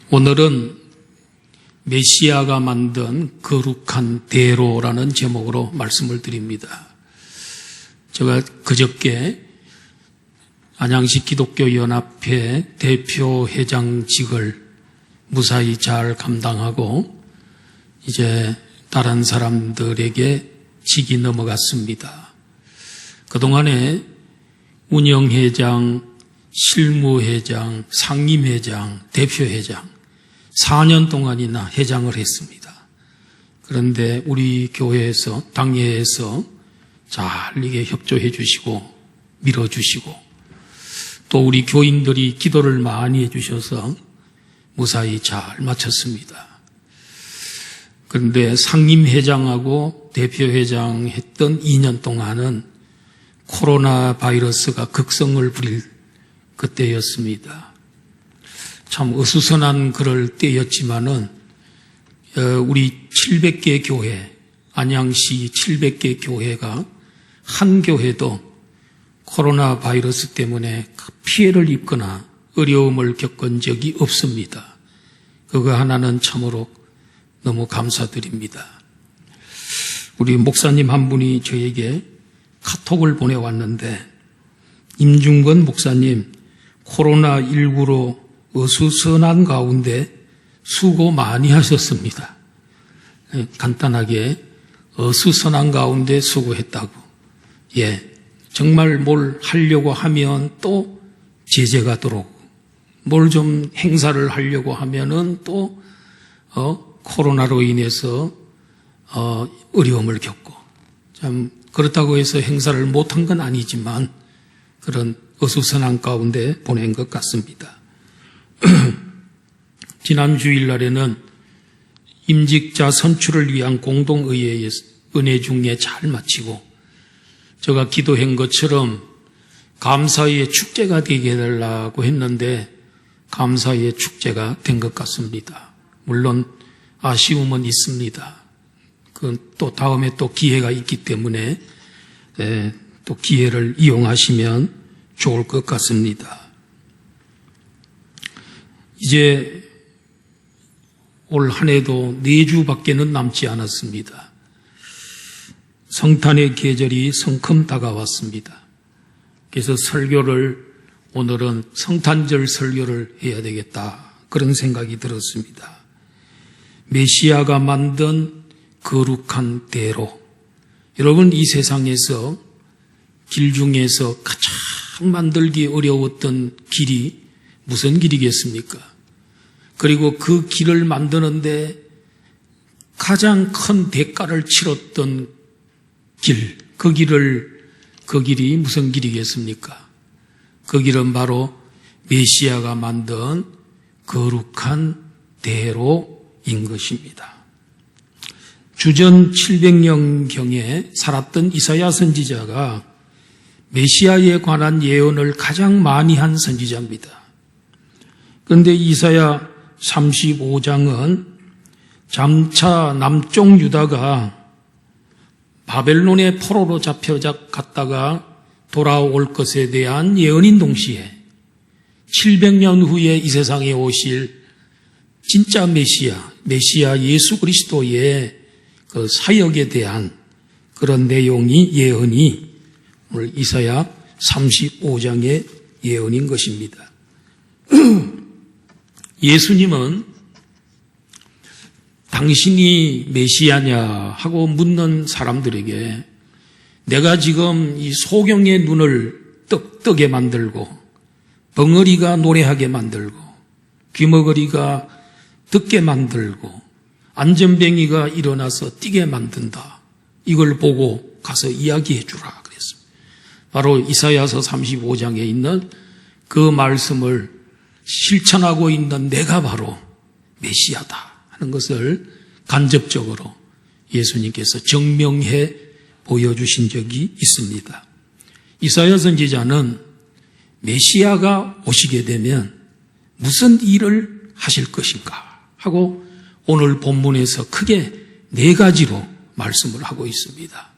오늘은 메시아가 만든 거룩한 대로라는 제목으로 말씀을 드립니다. 제가 그저께 안양시 기독교연합회 대표회장직을 무사히 잘 감당하고 이제 다른 사람들에게 직이 넘어갔습니다. 그동안에 운영회장, 실무회장, 상임회장, 대표회장 4년 동안이나 회장을 했습니다. 그런데 우리 교회에서, 당회에서 잘 이게 협조해 주시고 밀어주시고 또 우리 교인들이 기도를 많이 해주셔서 무사히 잘 마쳤습니다. 그런데 상임회장하고 대표회장 했던 2년 동안은 코로나 바이러스가 극성을 부릴 그때였습니다. 참 어수선한 그럴 때였지만은 우리 700개 교회, 안양시 700개 교회가 한 교회도 코로나 바이러스 때문에 피해를 입거나 어려움을 겪은 적이 없습니다. 그거 하나는 참으로 너무 감사드립니다. 우리 목사님 한 분이 저에게 카톡을 보내왔는데, 임중건 목사님 코로나19로 어수선한 가운데 수고 많이 하셨습니다. 간단하게 어수선한 가운데 수고했다고. 정말 뭘 하려고 하면 또 제재가 들어오고, 뭘 좀 행사를 하려고 하면은 또 코로나로 인해서 어려움을 겪고, 참 그렇다고 해서 행사를 못한 건 아니지만 그런 어수선한 가운데 보낸 것 같습니다. 지난 주일날에는 임직자 선출을 위한 공동의회의 은혜 중에 잘 마치고, 제가 기도한 것처럼 감사의 축제가 되게 해달라고 했는데 감사의 축제가 된 것 같습니다. 물론 아쉬움은 있습니다. 또 다음에 또 기회가 있기 때문에 또 기회를 이용하시면 좋을 것 같습니다. 이제 올 한 해도 4주밖에는 남지 않았습니다. 성탄의 계절이 성큼 다가왔습니다. 그래서 설교를 오늘은 성탄절 설교를 해야 되겠다, 그런 생각이 들었습니다. 메시아가 만든 거룩한 대로. 여러분, 이 세상에서 길 중에서 가장 만들기 어려웠던 길이 무슨 길이겠습니까? 그리고 그 길을 만드는데 가장 큰 대가를 치렀던 길, 그 길이 무슨 길이겠습니까? 그 길은 바로 메시아가 만든 거룩한 대로인 것입니다. 주전 700년경에 살았던 이사야 선지자가 메시아에 관한 예언을 가장 많이 한 선지자입니다. 그런데 이사야 35장은 장차 남쪽 유다가 바벨론의 포로로 잡혀갔다가 돌아올 것에 대한 예언인 동시에 700년 후에 이 세상에 오실 진짜 메시아 예수 그리스도의 그 사역에 대한 그런 내용이 예언이 오늘 이사야 35장의 예언인 것입니다. 예수님은 당신이 메시아냐 하고 묻는 사람들에게 내가 지금 이 소경의 눈을 뜨게 만들고 벙어리가 노래하게 만들고 귀머거리가 듣게 만들고 안전뱅이가 일어나서 뛰게 만든다, 이걸 보고 가서 이야기해 주라 그랬습니다. 바로 이사야서 35장에 있는 그 말씀을 실천하고 있는 내가 바로 메시아다 하는 것을 간접적으로 예수님께서 증명해 보여주신 적이 있습니다. 이사야 선지자는 메시아가 오시게 되면 무슨 일을 하실 것인가 하고 오늘 본문에서 크게 4가지로 말씀을 하고 있습니다.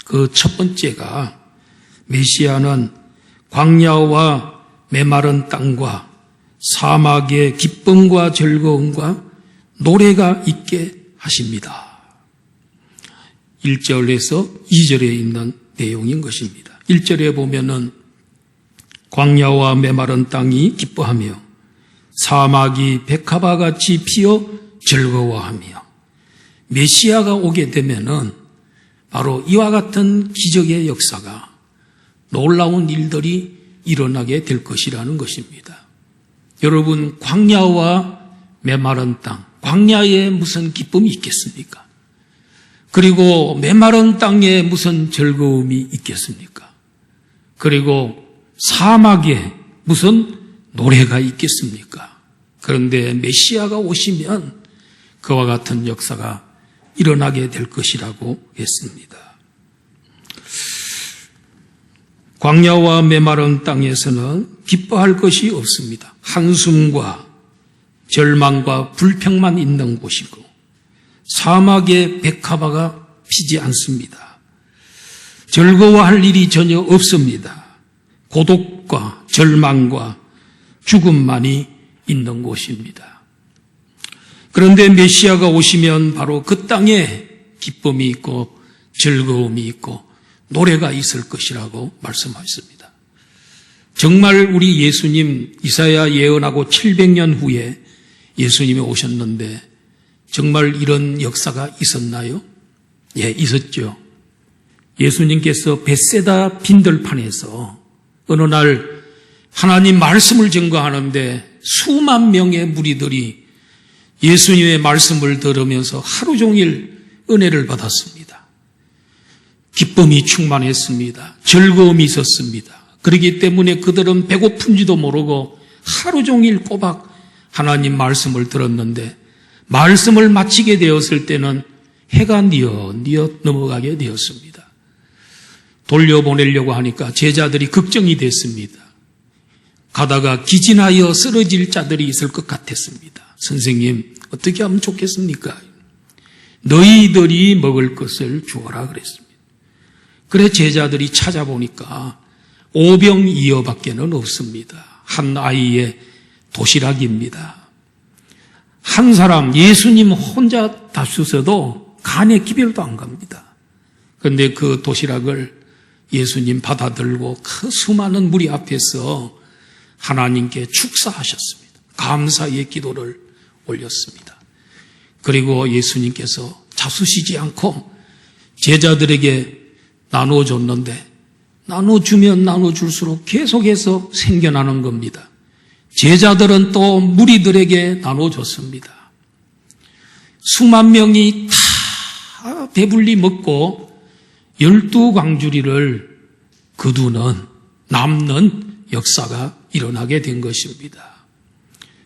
그 첫 번째가 메시아는 광야와 메마른 땅과 사막에 기쁨과 즐거움과 노래가 있게 하십니다. 1절에서 2절에 있는 내용인 것입니다. 1절에 보면은 광야와 메마른 땅이 기뻐하며 사막이 백합화 같이 피어 즐거워하며, 메시아가 오게 되면은 바로 이와 같은 기적의 역사가, 놀라운 일들이 일어나게 될 것이라는 것입니다. 여러분, 광야와 메마른 땅, 광야에 무슨 기쁨이 있겠습니까? 그리고 메마른 땅에 무슨 즐거움이 있겠습니까? 그리고 사막에 무슨 노래가 있겠습니까? 그런데 메시아가 오시면 그와 같은 역사가 일어나게 될 것이라고 했습니다. 광야와 메마른 땅에서는 기뻐할 것이 없습니다. 한숨과 절망과 불평만 있는 곳이고, 사막에 백합화가 피지 않습니다. 즐거워할 일이 전혀 없습니다. 고독과 절망과 죽음만이 있는 곳입니다. 그런데 메시아가 오시면 바로 그 땅에 기쁨이 있고 즐거움이 있고 노래가 있을 것이라고 말씀하셨습니다. 정말 우리 예수님, 이사야 예언하고 700년 후에 예수님이 오셨는데 정말 이런 역사가 있었나요? 예, 있었죠. 예수님께서 벳세다 빈들판에서 어느 날 하나님 말씀을 증거하는데 수만 명의 무리들이 예수님의 말씀을 들으면서 하루 종일 은혜를 받았습니다. 기쁨이 충만했습니다. 즐거움이 있었습니다. 그렇기 때문에 그들은 배고픈지도 모르고 하루 종일 꼬박 하나님 말씀을 들었는데, 말씀을 마치게 되었을 때는 해가 뉘어 넘어가게 되었습니다. 돌려보내려고 하니까 제자들이 걱정이 됐습니다. 가다가 기진하여 쓰러질 자들이 있을 것 같았습니다. 선생님, 어떻게 하면 좋겠습니까? 너희들이 먹을 것을 주어라 그랬습니다. 그래 제자들이 찾아보니까 오병이어밖에는 없습니다. 한 아이의 도시락입니다. 한 사람, 예수님 혼자 다쓰셔도 간에 기별도 안 갑니다. 그런데 그 도시락을 예수님 받아들고 그 수많은 무리 앞에서 하나님께 축사하셨습니다. 감사의 기도를 올렸습니다. 그리고 예수님께서 자수시지 않고 제자들에게 나눠줬는데, 나눠주면 나눠줄수록 계속해서 생겨나는 겁니다. 제자들은 또 무리들에게 나눠줬습니다. 수만 명이 다 배불리 먹고 12광주리를 거두는, 남는 역사가 일어나게 된 것입니다.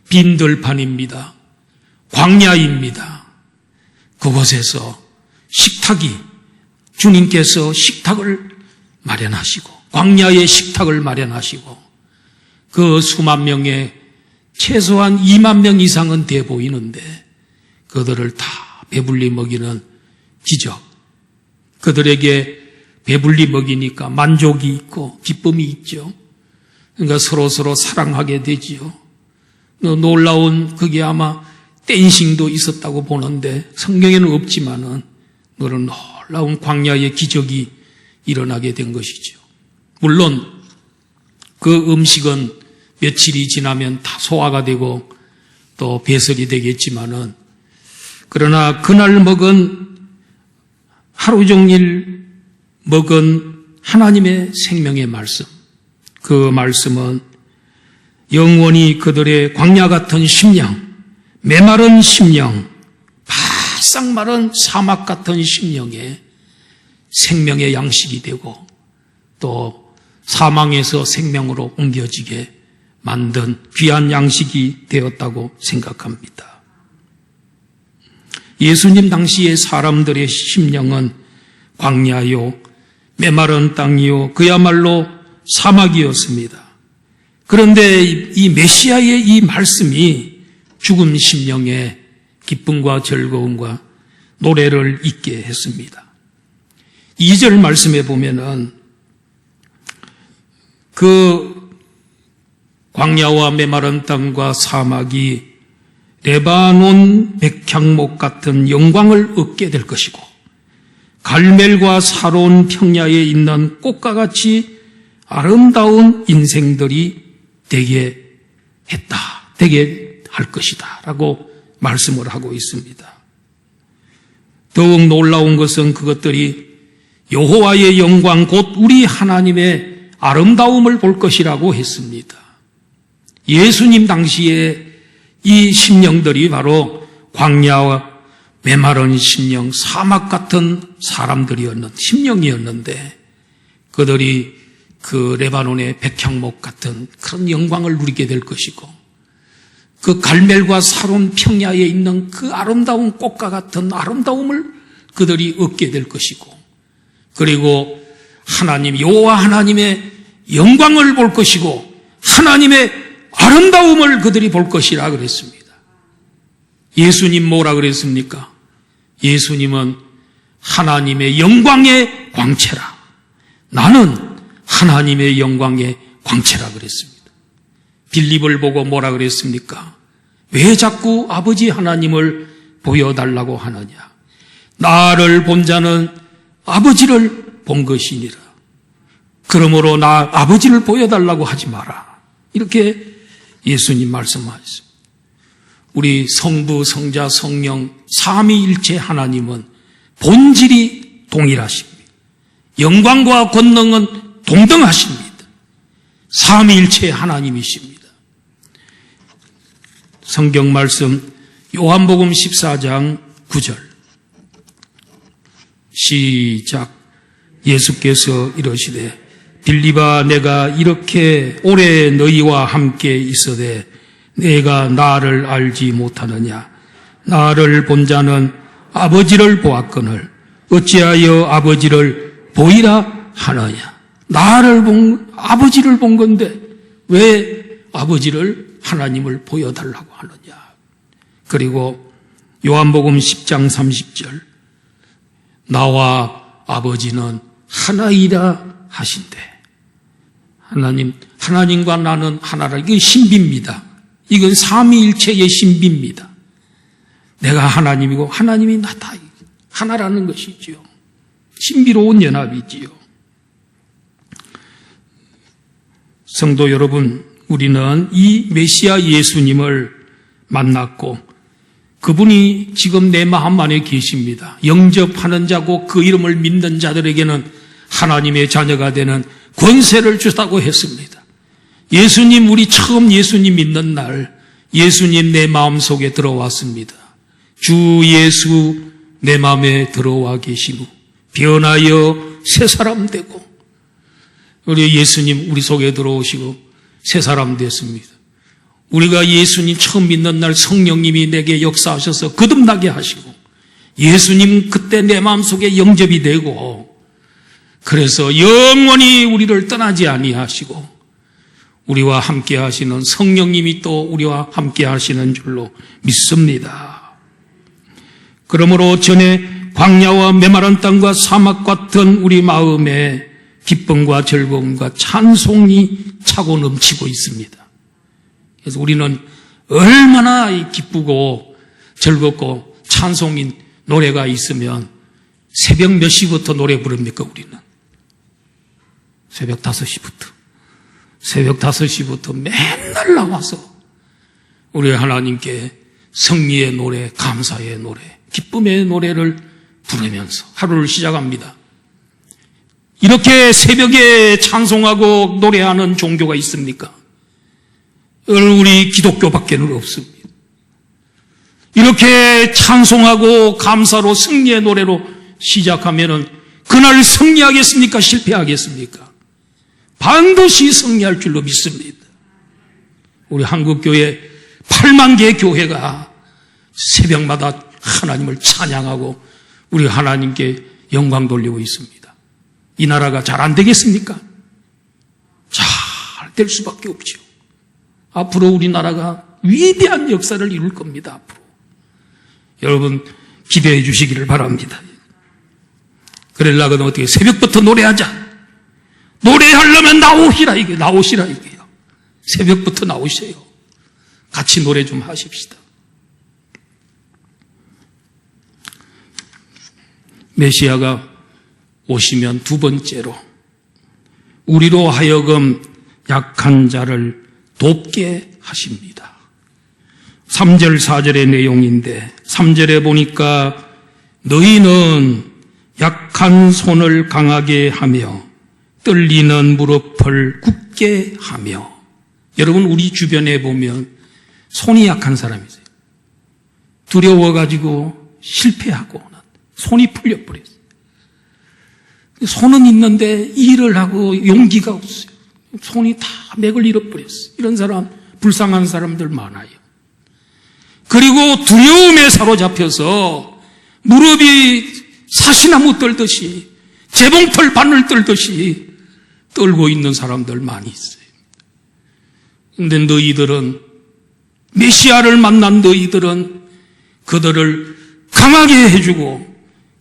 빈들판입니다. 광야입니다. 그곳에서 식탁이, 주님께서 식탁을 마련하시고, 광야의 식탁을 마련하시고, 그 수만 명의 최소한 2만 명 이상은 돼 보이는데 그들을 다 배불리 먹이는 기적. 그들에게 배불리 먹이니까 만족이 있고 기쁨이 있죠. 그러니까 서로 사랑하게 되지요. 놀라운, 그게 아마 댄싱도 있었다고 보는데 성경에는 없지만은 그런 놀라운 광야의 기적이 일어나게 된 것이죠. 물론 그 음식은 며칠이 지나면 다 소화가 되고 또 배설이 되겠지만은, 그러나 그날 먹은, 하루 종일 먹은 하나님의 생명의 말씀, 그 말씀은 영원히 그들의 광야 같은 심령, 메마른 심령, 바싹 마른 사막 같은 심령에 생명의 양식이 되고 또 사망에서 생명으로 옮겨지게 만든 귀한 양식이 되었다고 생각합니다. 예수님 당시의 사람들의 심령은 광야요, 메마른 땅이요, 그야말로 사막이었습니다. 그런데 이 메시아의 이 말씀이 죽은 심령에 기쁨과 즐거움과 노래를 있게 했습니다. 2절 말씀에 보면은 그 광야와 메마른 땅과 사막이 레바논 백향목 같은 영광을 얻게 될 것이고 갈멜과 사로운 평야에 있는 꽃과 같이 아름다운 인생들이 되게 할 것이다 라고 말씀을 하고 있습니다. 더욱 놀라운 것은 그것들이 여호와의 영광 곧 우리 하나님의 아름다움을 볼 것이라고 했습니다. 예수님 당시에 이 심령들이 바로 광야와 메마른 심령, 사막 같은 심령이었는데 그들이 그 레바논의 백향목 같은 그런 영광을 누리게 될 것이고 그 갈멜과 사론 평야에 있는 그 아름다운 꽃과 같은 아름다움을 그들이 얻게 될 것이고 그리고 여호와 하나님의 영광을 볼 것이고 하나님의 아름다움을 그들이 볼 것이라 그랬습니다. 예수님 뭐라 그랬습니까? 예수님은 하나님의 영광의 광채라. 나는 하나님의 영광의 광채라 그랬습니다. 빌립을 보고 뭐라 그랬습니까? 왜 자꾸 아버지 하나님을 보여달라고 하느냐? 나를 본 자는 아버지를 본 것이니라. 그러므로 나 아버지를 보여달라고 하지 마라. 이렇게 예수님 말씀하셨습니다. 우리 성부, 성자, 성령 삼위일체 하나님은 본질이 동일하십니다. 영광과 권능은 동등하십니다. 삼위일체 하나님이십니다. 성경 말씀 요한복음 14장 9절 시작. 예수께서 이러시되 빌립아 내가 이렇게 오래 너희와 함께 있어되 내가 나를 알지 못하느냐? 나를 본 자는 아버지를 보았거늘 어찌하여 아버지를 보이라 하느냐? 아버지를 본 건데 왜 아버지를 하나님을 보여달라고 하느냐? 그리고 요한복음 10장 30절 나와 아버지는 하나이라 하신대. 하나님과 나는 하나라. 이게 신비입니다. 이건 삼위일체의 신비입니다. 내가 하나님이고 하나님이 나다. 하나라는 것이지요. 신비로운 연합이지요. 성도 여러분, 우리는 이 메시아 예수님을 만났고 그분이 지금 내 마음 안에 계십니다. 영접하는 자고 그 이름을 믿는 자들에게는 하나님의 자녀가 되는 권세를 주다고 했습니다. 예수님, 우리 처음 예수님 믿는 날 예수님 내 마음속에 들어왔습니다. 주 예수 내 마음에 들어와 계시고 변하여 새 사람 되고 우리 예수님 우리 속에 들어오시고 새 사람 됐습니다. 우리가 예수님 처음 믿는 날 성령님이 내게 역사하셔서 거듭나게 하시고 예수님 그때 내 마음속에 영접이 되고 그래서 영원히 우리를 떠나지 아니하시고 우리와 함께 하시는 성령님이 또 우리와 함께 하시는 줄로 믿습니다. 그러므로 전에 광야와 메마른 땅과 사막 같은 우리 마음에 기쁨과 즐거움과 찬송이 차고 넘치고 있습니다. 그래서 우리는 얼마나 기쁘고 즐겁고 찬송인 노래가 있으면 새벽 몇 시부터 노래 부릅니까 우리는? 새벽 5시부터 맨날 나와서 우리 하나님께 승리의 노래, 감사의 노래, 기쁨의 노래를 부르면서 하루를 시작합니다. 이렇게 새벽에 찬송하고 노래하는 종교가 있습니까? 우리 기독교밖에는 없습니다. 이렇게 찬송하고 감사로 승리의 노래로 시작하면은 그날 승리하겠습니까? 실패하겠습니까? 반드시 승리할 줄로 믿습니다. 우리 한국교회 8만 개 교회가 새벽마다 하나님을 찬양하고 우리 하나님께 영광 돌리고 있습니다. 이 나라가 잘 안 되겠습니까? 잘 될 수밖에 없죠. 앞으로 우리나라가 위대한 역사를 이룰 겁니다. 앞으로. 여러분 기대해 주시기를 바랍니다. 그러려면 어떻게 새벽부터 노래하자. 노래하려면 나오시라 이게요. 새벽부터 나오셔요. 같이 노래 좀 하십시다. 메시아가 오시면 두 번째로 우리로 하여금 약한 자를 돕게 하십니다. 3절 4절의 내용인데 3절에 보니까 너희는 약한 손을 강하게 하며 떨리는 무릎을 굳게 하며. 여러분, 우리 주변에 보면 손이 약한 사람이 있어요. 두려워가지고 실패하고 손이 풀려버렸어요. 손은 있는데 일을 하고 용기가 없어요. 손이 다 맥을 잃어버렸어요. 이런 사람, 불쌍한 사람들 많아요. 그리고 두려움에 사로잡혀서 무릎이 사시나무 떨듯이 재봉틀 바늘 떨듯이 떨고 있는 사람들 많이 있어요. 그런데 너희들은, 메시아를 만난 너희들은 그들을 강하게 해주고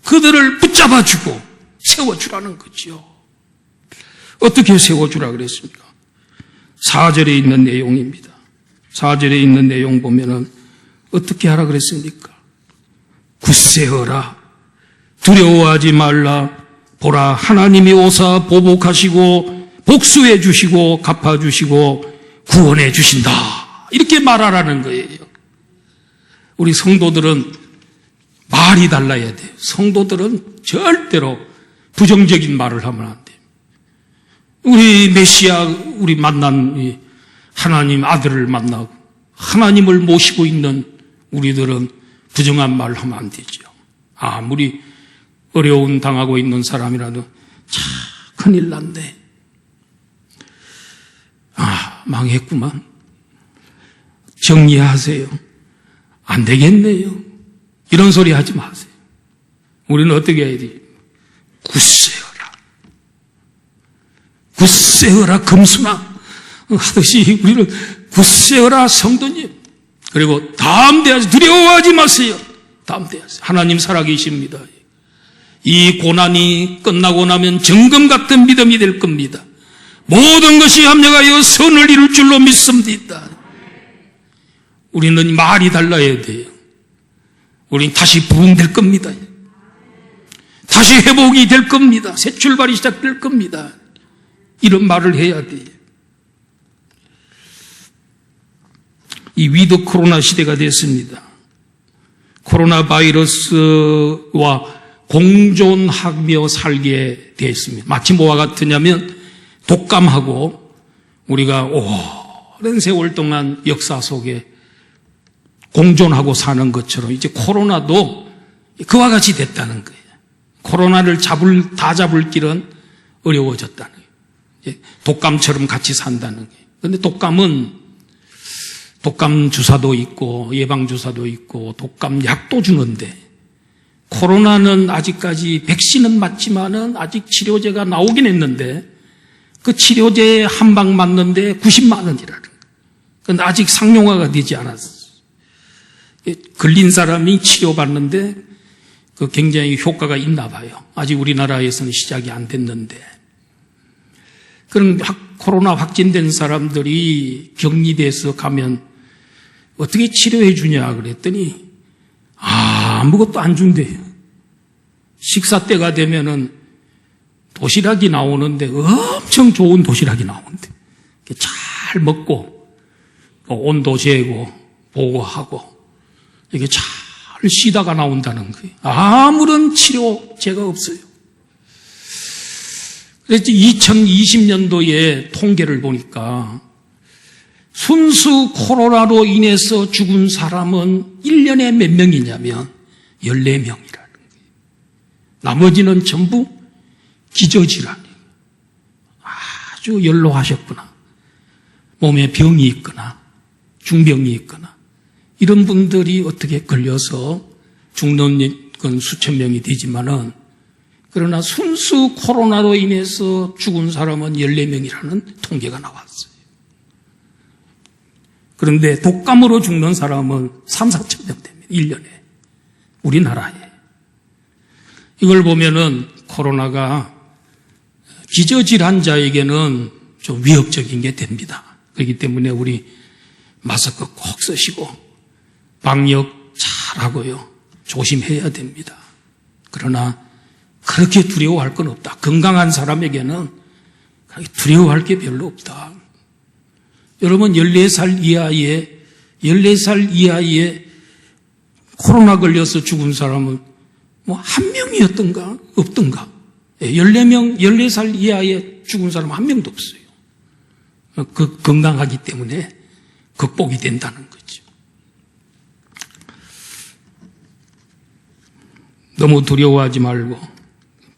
그들을 붙잡아주고 세워주라는 거죠. 어떻게 세워주라 그랬습니까? 4절에 있는 내용입니다. 4절에 있는 내용 보면은 어떻게 하라 그랬습니까? 굳세어라. 두려워하지 말라. 보라, 하나님이 오사 보복하시고 복수해 주시고 갚아주시고 구원해 주신다. 이렇게 말하라는 거예요. 우리 성도들은 말이 달라야 돼요. 성도들은 절대로 부정적인 말을 하면 안 돼요. 우리 메시아, 우리 만난 하나님 아들을 만나고 하나님을 모시고 있는 우리들은 부정한 말을 하면 안 되죠. 아무리 어려움 당하고 있는 사람이라도 참 큰일 났네. 망했구만. 정리하세요. 안 되겠네요. 이런 소리 하지 마세요. 우리는 어떻게 해야 돼요? 굳세어라. 굳세어라 금수나 하듯이 우리는 굳세어라 성도님. 그리고 담대하지, 두려워하지 마세요. 담대하세요. 하나님 살아계십니다. 이 고난이 끝나고 나면 정금 같은 믿음이 될 겁니다. 모든 것이 합력하여 선을 이룰 줄로 믿습니다. 우리는 말이 달라야 돼요. 우리는 다시 부흥될 겁니다. 다시 회복이 될 겁니다. 새 출발이 시작될 겁니다. 이런 말을 해야 돼요. 이 위드 코로나 시대가 됐습니다. 코로나 바이러스와 공존하며 살게 됐습니다. 마치 뭐와 같으냐면 독감하고 우리가 오랜 세월 동안 역사 속에 공존하고 사는 것처럼 이제 코로나도 그와 같이 됐다는 거예요. 코로나를 다 잡을 길은 어려워졌다는 거예요. 독감처럼 같이 산다는 거예요. 그런데 독감은 독감 주사도 있고 예방 주사도 있고 독감 약도 주는데 코로나는 아직까지 백신은 맞지만은 아직 치료제가 나오긴 했는데 그 치료제 한 방 맞는데 90만 원이라는 거예요. 그런데 아직 상용화가 되지 않았어요. 걸린 사람이 치료받는데 그 굉장히 효과가 있나 봐요. 아직 우리나라에서는 시작이 안 됐는데. 그런 코로나 확진된 사람들이 격리돼서 가면 어떻게 치료해 주냐 그랬더니 아무것도 안 준대요. 식사 때가 되면은 도시락이 나오는데 엄청 좋은 도시락이 나오는데 잘 먹고 온도 재고 보고하고 이게 잘 쉬다가 나온다는 거예요. 아무런 치료제가 없어요. 그래서 2020년도에 통계를 보니까 순수 코로나로 인해서 죽은 사람은 1년에 몇 명이냐면 14명이라는 거예요. 나머지는 전부 기저질환이에요. 아주 연로하셨구나. 몸에 병이 있거나 중병이 있거나 이런 분들이 어떻게 걸려서 죽는 건 수천 명이 되지만은 그러나 순수 코로나로 인해서 죽은 사람은 14명이라는 통계가 나왔어요. 그런데 독감으로 죽는 사람은 3, 4천 명 됩니다. 1년에. 우리나라에. 이걸 보면은 코로나가 기저질환자에게는 좀 위협적인 게 됩니다. 그렇기 때문에 우리 마스크 꼭 쓰시고 방역 잘하고요. 조심해야 됩니다. 그러나 그렇게 두려워할 건 없다. 건강한 사람에게는 두려워할 게 별로 없다. 여러분 14살 이하의 코로나 걸려서 죽은 사람은 뭐 한 명이었던가 없던가. 14살 이하에 죽은 사람은 한 명도 없어요. 건강하기 때문에 극복이 된다는 거죠. 너무 두려워하지 말고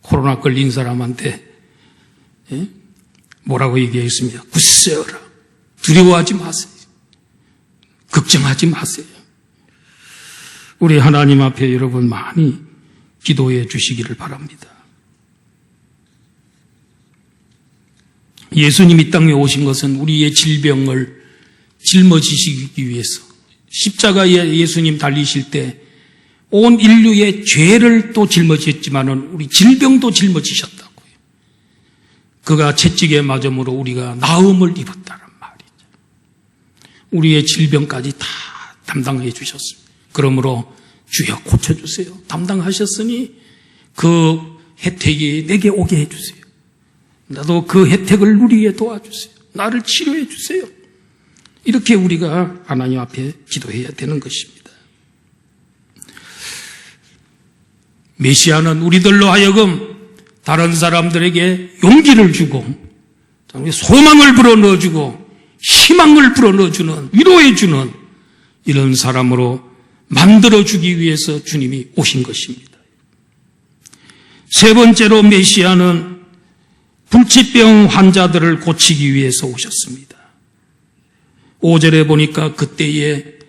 코로나 걸린 사람한테 뭐라고 얘기했습니다. 굳세어라. 두려워하지 마세요. 걱정하지 마세요. 우리 하나님 앞에 여러분 많이 기도해 주시기를 바랍니다. 예수님이 땅에 오신 것은 우리의 질병을 짊어지시기 위해서 십자가에 예수님 달리실 때 온 인류의 죄를 또 짊어지셨지만은 우리 질병도 짊어지셨다고요. 그가 채찍에 맞음으로 우리가 나음을 입었다는 말이죠. 우리의 질병까지 다 담당해 주셨습니다. 그러므로 주여 고쳐주세요. 담당하셨으니 그 혜택이 내게 오게 해주세요. 나도 그 혜택을 누리게 도와주세요. 나를 치료해 주세요. 이렇게 우리가 하나님 앞에 기도해야 되는 것입니다. 메시아는 우리들로 하여금 다른 사람들에게 용기를 주고 소망을 불어넣어주고 희망을 불어넣어주는 위로해주는 이런 사람으로 만들어주기 위해서 주님이 오신 것입니다. 세 번째로 메시아는 불치병 환자들을 고치기 위해서 오셨습니다. 5절에 보니까 그때에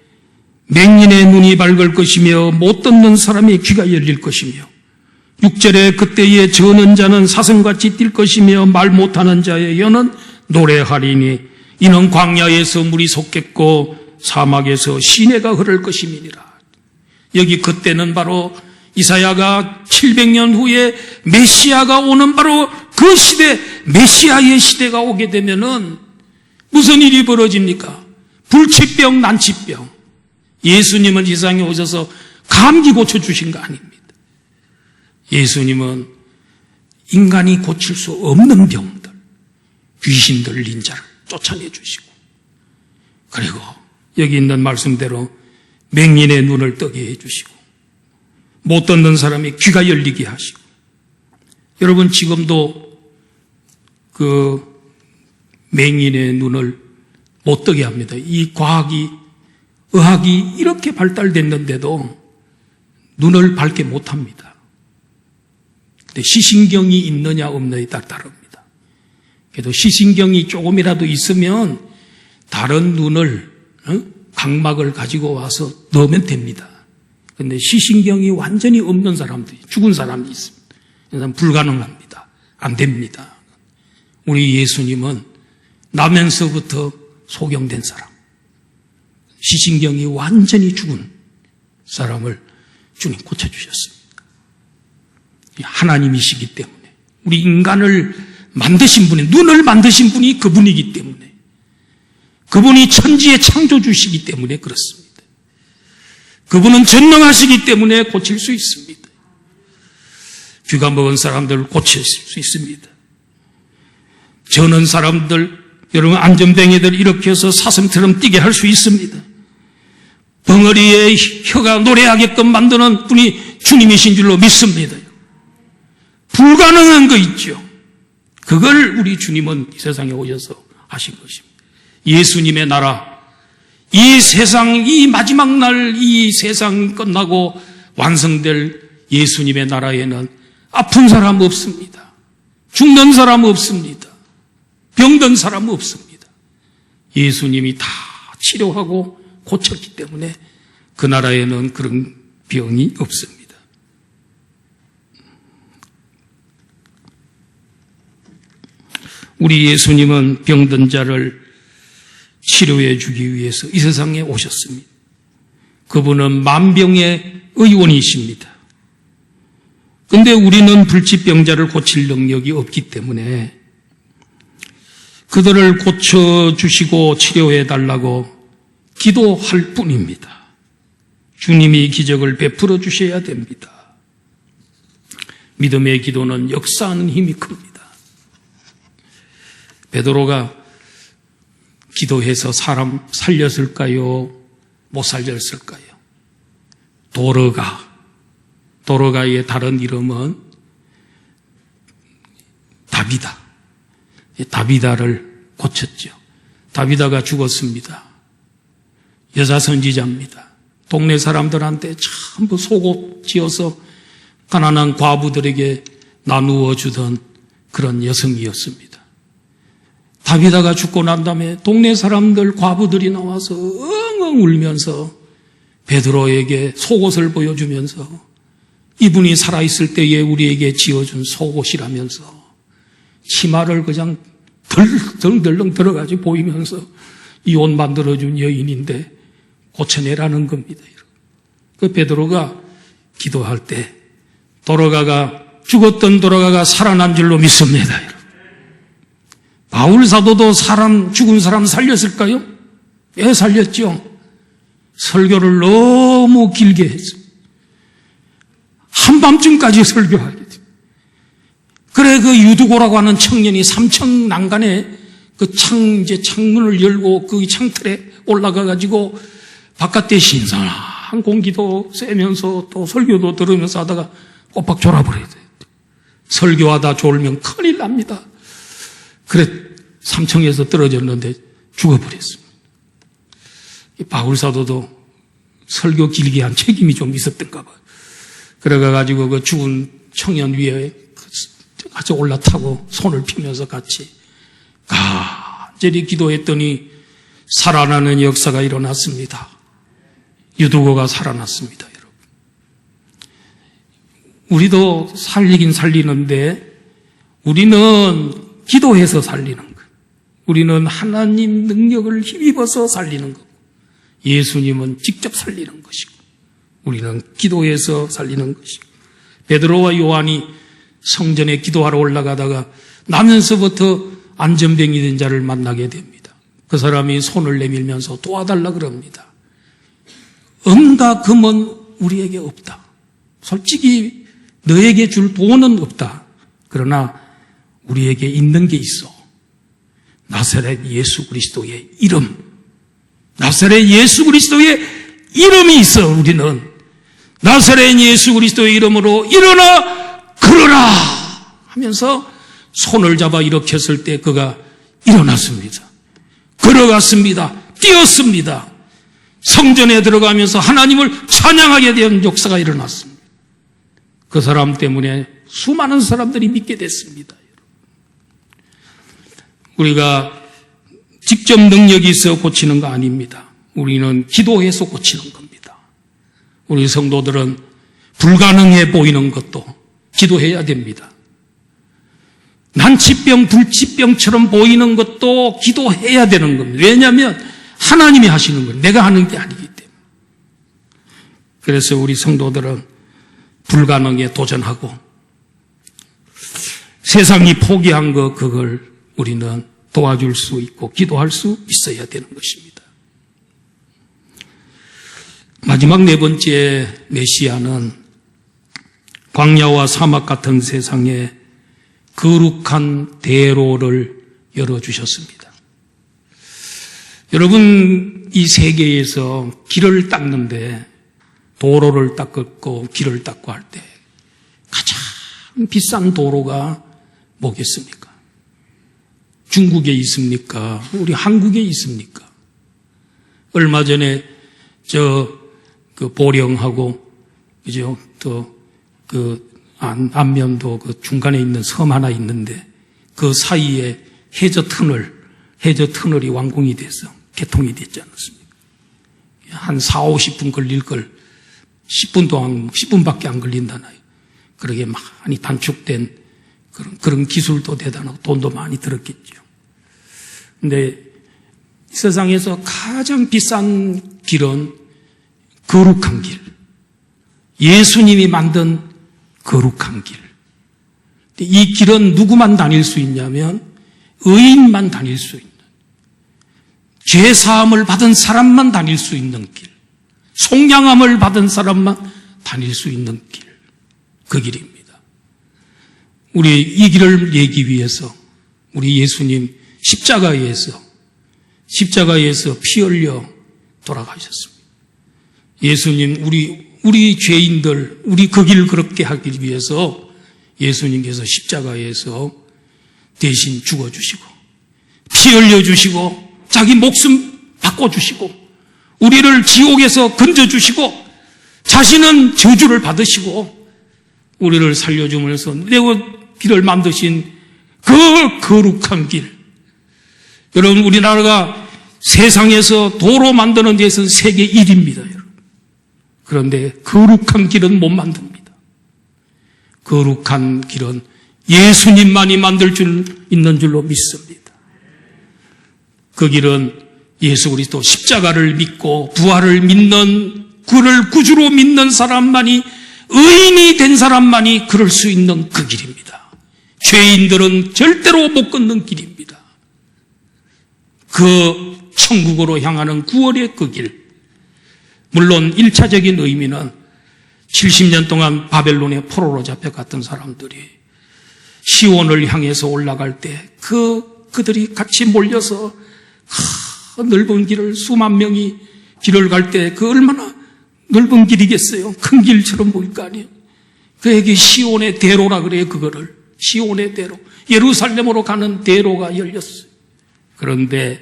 맹인의 눈이 밝을 것이며 못 듣는 사람의 귀가 열릴 것이며 6절에 그때에 저는 자는 사슴같이 뛸 것이며 말 못하는 자의 혀는 노래하리니 이는 광야에서 물이 솟겠고 사막에서 시내가 흐를 것임이니라. 여기 그때는 바로 이사야가 700년 후에 메시아가 오는 바로 그 시대, 메시아의 시대가 오게 되면은 무슨 일이 벌어집니까? 불치병, 난치병. 예수님은 이 세상에 오셔서 감기 고쳐주신 거 아닙니다. 예수님은 인간이 고칠 수 없는 병들, 귀신 들린 자를 쫓아내 주시고, 그리고 여기 있는 말씀대로 맹인의 눈을 뜨게 해주시고, 못 듣는 사람의 귀가 열리게 하시고, 여러분 지금도 그 맹인의 눈을 못 뜨게 합니다. 이 의학이 이렇게 발달됐는데도 눈을 밝게 못합니다. 근데 시신경이 있느냐 없느냐에 따라 다릅니다. 그래도 시신경이 조금이라도 있으면 다른 눈을 각막을 가지고 와서 넣으면 됩니다. 그런데 시신경이 완전히 없는 사람들이, 죽은 사람이 있습니다. 그래서 불가능합니다. 안 됩니다. 우리 예수님은 나면서부터 소경된 사람, 시신경이 완전히 죽은 사람을 주님 고쳐주셨습니다. 하나님이시기 때문에, 우리 인간을 만드신 분이, 눈을 만드신 분이 그분이기 때문에, 그분이 천지의 창조주시기 때문에 그렇습니다. 그분은 전능하시기 때문에 고칠 수 있습니다. 귀가 먹은 사람들을 고칠 수 있습니다. 저는 사람들, 여러분 안전뱅이들 이렇게 해서 사슴처럼 뛰게 할 수 있습니다. 벙어리에 혀가 노래하게끔 만드는 분이 주님이신 줄로 믿습니다. 불가능한 거 있죠. 그걸 우리 주님은 이 세상에 오셔서 하신 것입니다. 예수님의 나라, 이 세상, 이 마지막 날 이 세상 끝나고 완성될 예수님의 나라에는 아픈 사람 없습니다. 죽는 사람 없습니다. 병든 사람 없습니다. 예수님이 다 치료하고 고쳤기 때문에 그 나라에는 그런 병이 없습니다. 우리 예수님은 병든 자를 치료해 주기 위해서 이 세상에 오셨습니다. 그분은 만병의 의원이십니다. 그런데 우리는 불치병자를 고칠 능력이 없기 때문에 그들을 고쳐주시고 치료해달라고 기도할 뿐입니다. 주님이 기적을 베풀어 주셔야 됩니다. 믿음의 기도는 역사하는 힘이 큽니다. 베드로가 기도해서 사람 살렸을까요? 못 살렸을까요? 도르가의 다른 이름은 다비다를 고쳤죠. 다비다가 죽었습니다. 여자 선지자입니다. 동네 사람들한테 전부 속옷 지어서 가난한 과부들에게 나누어 주던 그런 여성이었습니다. 다비다가 죽고 난 다음에 동네 사람들 과부들이 나와서 엉엉 울면서 베드로에게 속옷을 보여주면서 이분이 살아있을 때에 우리에게 지어준 속옷이라면서 치마를 그냥 덜렁덜렁 들어가지 보이면서 이 옷 만들어준 여인인데 고쳐내라는 겁니다. 그 베드로가 기도할 때 죽었던 도로가가 살아난 줄로 믿습니다. 바울 사도도 죽은 사람 살렸을까요? 예, 살렸죠. 설교를 너무 길게 했어. 한밤중까지 설교하게 돼. 그래, 그 유두고라고 하는 청년이 삼청 난간에 창문을 열고 그 창틀에 올라가가지고 바깥에 신선한 공기도 쐬면서 또 설교도 들으면서 하다가 꼬박 졸아버려야 돼. 설교하다 졸면 큰일 납니다. 그래, 3층에서 떨어졌는데 죽어버렸습니다. 바울 사도도 설교 길게 한 책임이 좀 있었던가 봐요. 그래가지고 그 죽은 청년 위에 같이 올라타고 손을 피면서 같이 간절히 기도했더니 살아나는 역사가 일어났습니다. 유두고가 살아났습니다, 여러분. 우리도 살리긴 살리는데 우리는 기도해서 살리는 거예요. 우리는 하나님 능력을 힘입어서 살리는 거고 예수님은 직접 살리는 것이고 우리는 기도해서 살리는 것이고 베드로와 요한이 성전에 기도하러 올라가다가 나면서부터 안전병이 된 자를 만나게 됩니다. 그 사람이 손을 내밀면서 도와달라 그럽니다. 은과 금은 우리에게 없다. 솔직히 너에게 줄 돈은 없다. 그러나 우리에게 있는 게 있어. 나사렛 예수 그리스도의 이름. 나사렛 예수 그리스도의 이름이 있어. 우리는 나사렛 예수 그리스도의 이름으로 일어나 걸어라 하면서 손을 잡아 일으켰을 때 그가 일어났습니다. 걸어갔습니다. 뛰었습니다. 성전에 들어가면서 하나님을 찬양하게 된 역사가 일어났습니다. 그 사람 때문에 수많은 사람들이 믿게 됐습니다. 우리가 직접 능력이 있어 고치는 거 아닙니다. 우리는 기도해서 고치는 겁니다. 우리 성도들은 불가능해 보이는 것도 기도해야 됩니다. 난치병, 불치병처럼 보이는 것도 기도해야 되는 겁니다. 왜냐하면 하나님이 하시는 거예요. 내가 하는 게 아니기 때문에. 그래서 우리 성도들은 불가능에 도전하고 세상이 포기한 그걸 우리는 도와줄 수 있고 기도할 수 있어야 되는 것입니다. 마지막 네 번째 메시아는 광야와 사막 같은 세상에 거룩한 대로를 열어주셨습니다. 여러분, 이 세계에서 길을 닦는데 도로를 닦고 길을 닦고 할 때 가장 비싼 도로가 뭐겠습니까? 중국에 있습니까? 우리 한국에 있습니까? 얼마 전에 보령하고 그죠? 안면도 그 중간에 있는 섬 하나 있는데 그 사이에 해저 터널이 완공이 돼서 개통이 됐지 않았습니까? 한 4, 50분 걸릴 걸 10분밖에 안 걸린다나요. 그러게 많이 단축된 그런 기술도 대단하고 돈도 많이 들었겠죠. 근데 세상에서 가장 비싼 길은 거룩한 길. 예수님이 만든 거룩한 길. 이 길은 누구만 다닐 수 있냐면 의인만 다닐 수 있는, 죄사함을 받은 사람만 다닐 수 있는 길, 속량함을 받은 사람만 다닐 수 있는 길, 그 길입니다. 우리 이 길을 예기 위해서 우리 예수님 십자가에서 피 흘려 돌아가셨습니다. 예수님, 우리 죄인들, 우리 그 길 그렇게 하기 위해서 예수님께서 십자가에서 대신 죽어주시고, 피 흘려주시고, 자기 목숨 바꿔주시고, 우리를 지옥에서 건져주시고, 자신은 저주를 받으시고, 우리를 살려주면서 내 길을 만드신 그 거룩한 길. 여러분, 우리나라가 세상에서 도로 만드는 데서는 세계 1위입니다, 여러분. 그런데 거룩한 길은 못 만듭니다. 거룩한 길은 예수님만이 만들 줄 있는 줄로 믿습니다. 그 길은 예수 그리스도 십자가를 믿고 부활을 믿는, 그를 구주로 믿는 사람만이, 의인이 된 사람만이 그럴 수 있는 그 길입니다. 죄인들은 절대로 못 걷는 길입니다. 그 천국으로 향하는 구원의 그 길. 물론 1차적인 의미는 70년 동안 바벨론의 포로로 잡혀갔던 사람들이 시온을 향해서 올라갈 때 그들이 같이 몰려서 넓은 길을 수만 명이 길을 갈 때 그 얼마나 넓은 길이겠어요. 큰 길처럼 보일 거 아니에요. 그에게 시온의 대로라 그래요. 그거를 시온의 대로, 예루살렘으로 가는 대로가 열렸어요. 그런데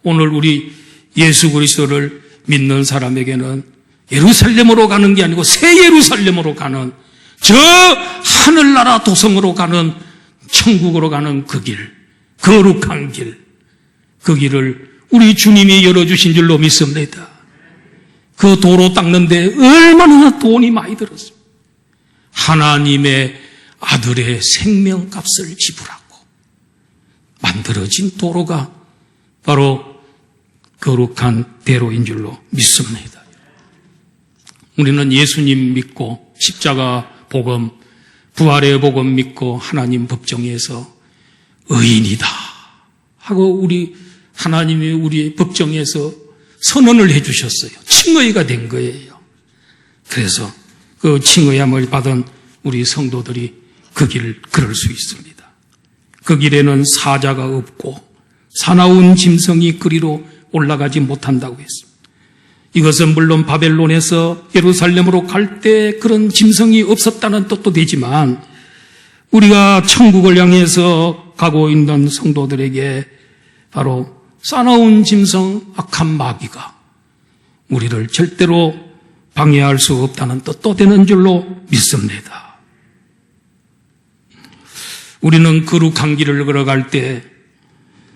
오늘 우리 예수 그리스도를 믿는 사람에게는 예루살렘으로 가는 게 아니고 새 예루살렘으로 가는, 저 하늘나라 도성으로 가는, 천국으로 가는 그 길, 거룩한 길, 그 길을 우리 주님이 열어주신 줄로 믿습니다. 그 도로 닦는데 얼마나 돈이 많이 들었습니다. 하나님의 아들의 생명값을 지불하고 만들어진 도로가 바로 거룩한 대로인 줄로 믿습니다. 우리는 예수님 믿고 십자가 복음, 부활의 복음 믿고 하나님 법정에서 의인이다 하고 우리 하나님이 우리 법정에서 선언을 해주셨어요. 칭의가 된 거예요. 그래서 그 칭의함을 받은 우리 성도들이 그 길을 걸을 수 있습니다. 그 길에는 사자가 없고 사나운 짐승이 그리로 올라가지 못한다고 했습니다. 이것은 물론 바벨론에서 예루살렘으로 갈 때 그런 짐승이 없었다는 뜻도 되지만, 우리가 천국을 향해서 가고 있는 성도들에게 바로 사나운 짐승, 악한 마귀가 우리를 절대로 방해할 수 없다는 뜻도 되는 줄로 믿습니다. 우리는 거룩한 길을 걸어갈 때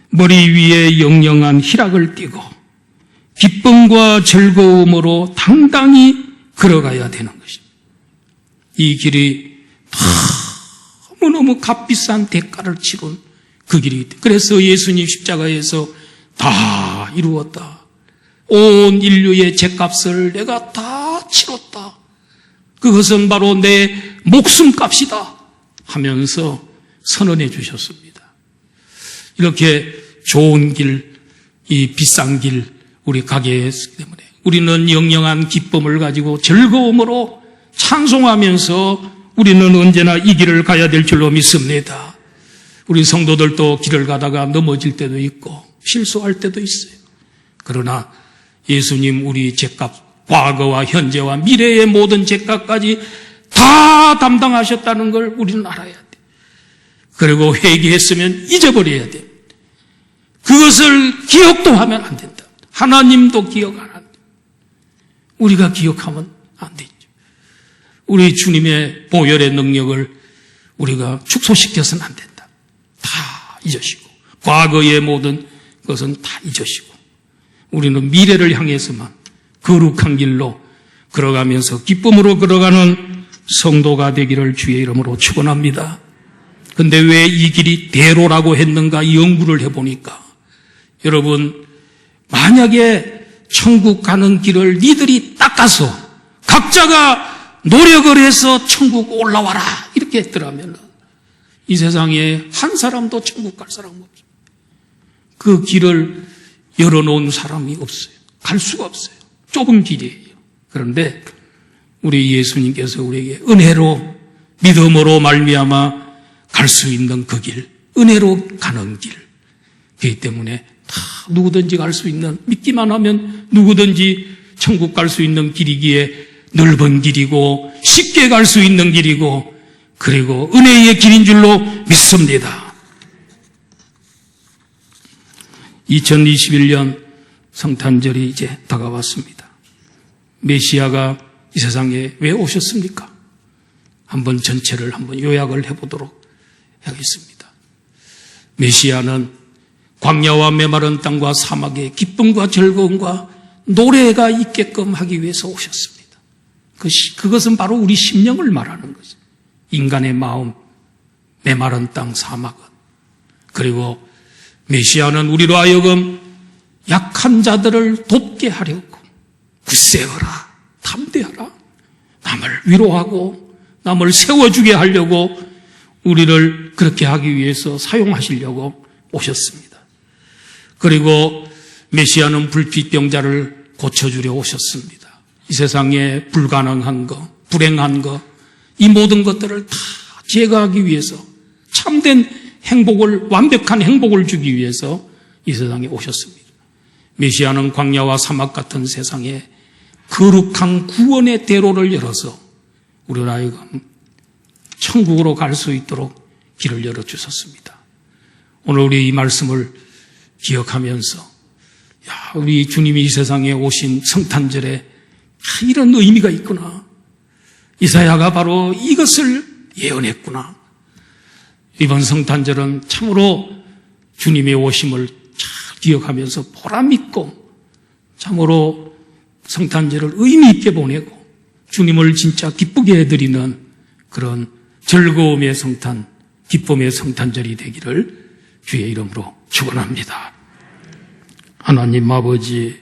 머리 위에 영영한 희락을 띠고 기쁨과 즐거움으로 당당히 걸어가야 되는 것입니다. 이 길이 너무너무 값비싼 대가를 치른 그 길이, 그래서 예수님 십자가에서 다 이루었다. 온 인류의 죄값을 내가 다 치렀다. 그것은 바로 내 목숨값이다 하면서 선언해 주셨습니다. 이렇게 좋은 길, 이 비싼 길 우리 가게 했기 때문에 우리는 영영한 기쁨을 가지고 즐거움으로 찬송하면서 우리는 언제나 이 길을 가야 될 줄로 믿습니다. 우리 성도들도 길을 가다가 넘어질 때도 있고 실수할 때도 있어요. 그러나 예수님 우리 죄값, 과거와 현재와 미래의 모든 죄값까지 다 담당하셨다는 걸 우리는 알아야 돼. 그리고 회개했으면 잊어버려야 돼. 그것을 기억도 하면 안 된다. 하나님도 기억 안 한다. 우리가 기억하면 안 되죠. 우리 주님의 보혈의 능력을 우리가 축소시켜서는 안 된다. 다 잊으시고 과거의 모든 것은 다 잊으시고 우리는 미래를 향해서만 거룩한 길로 걸어가면서 기쁨으로 걸어가는 성도가 되기를 주의 이름으로 축원합니다. 근데 왜 이 길이 대로라고 했는가 연구를 해보니까, 여러분, 만약에 천국 가는 길을 니들이 닦아서 각자가 노력을 해서 천국 올라와라 이렇게 했더라면 이 세상에 한 사람도 천국 갈 사람 없어요. 그 길을 열어놓은 사람이 없어요. 갈 수가 없어요. 좁은 길이에요. 그런데 우리 예수님께서 우리에게 은혜로 믿음으로 말미암아 갈 수 있는 그 길, 은혜로 가는 길. 그렇기 때문에 다 누구든지 갈 수 있는, 믿기만 하면 누구든지 천국 갈 수 있는 길이기에 넓은 길이고 쉽게 갈 수 있는 길이고 그리고 은혜의 길인 줄로 믿습니다. 2021년 성탄절이 이제 다가왔습니다. 메시아가 이 세상에 왜 오셨습니까? 한번 전체를 한번 요약을 해보도록 하겠습니다. 메시아는 광야와 메마른 땅과 사막에 기쁨과 즐거움과 노래가 있게끔 하기 위해서 오셨습니다. 그것은 바로 우리 심령을 말하는 거죠. 인간의 마음, 메마른 땅, 사막은. 그리고 메시아는 우리로 하여금 약한 자들을 돕게 하려고 굳세어라, 담대하라, 남을 위로하고 남을 세워주게 하려고 우리를 그렇게 하기 위해서 사용하시려고 오셨습니다. 그리고 메시아는 불피병자를 고쳐주려 오셨습니다. 이 세상에 불가능한 거, 불행한 거, 이 모든 것들을 다 제거하기 위해서 참된 행복을, 완벽한 행복을 주기 위해서 이 세상에 오셨습니다. 메시아는 광야와 사막 같은 세상에 거룩한 구원의 대로를 열어서 우리로 하여금 천국으로 갈 수 있도록 길을 열어주셨습니다. 오늘 우리 이 말씀을 기억하면서 우리 주님이 이 세상에 오신 성탄절에 이런 의미가 있구나. 이사야가 바로 이것을 예언했구나. 이번 성탄절은 참으로 주님의 오심을 잘 기억하면서 보람 있고 참으로 성탄절을 의미 있게 보내고 주님을 진짜 기쁘게 해드리는 그런 즐거움의 성탄, 기쁨의 성탄절이 되기를 주의 이름으로 축원합니다. 하나님 아버지,